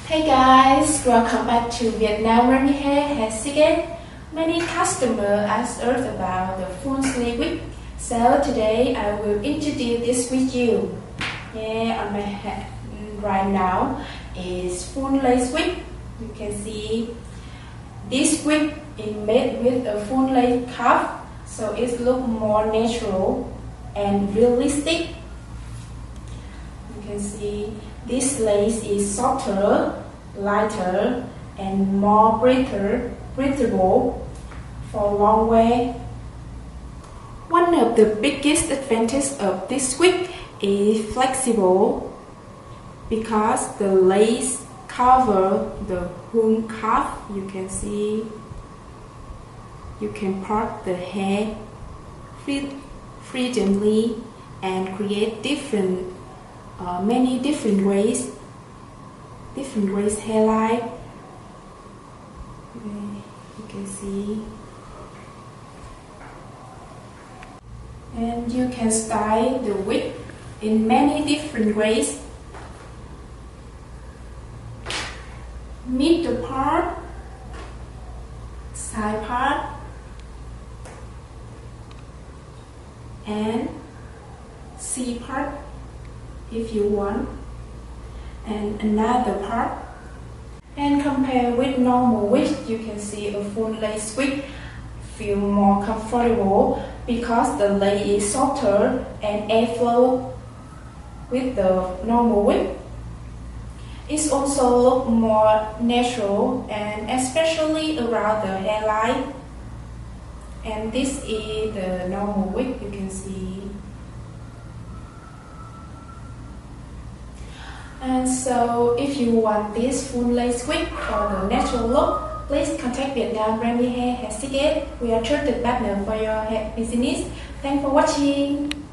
Hey guys, welcome back to Vietnam Remy Hair68. Many customers asked us about the full lace wig, so today I will introduce this with you. On my head right now is full lace wig. You can see this wig is made with a full lace cuff, so it looks more natural and realistic. You can see this lace is softer, lighter, and more breathable for long wear. One of the biggest advantages of this wig is flexible because the lace covers the whole cuff. You can see you can part the hair freely and create many different ways hairline. You can see, and you can style the wig in many different ways. Middle part, side part, and C part if you want, and another part. And compare with normal wig, you can see a full lace wig feel more comfortable because the lace is softer and airflow with the normal wig. It also looks more natural and especially around the hairline. And this is the normal wig, you can see. And so, if you want this full lace wig or the natural look, please contact Vietnam Remy Hair68. We are trusted partner for your hair business. Thanks for watching.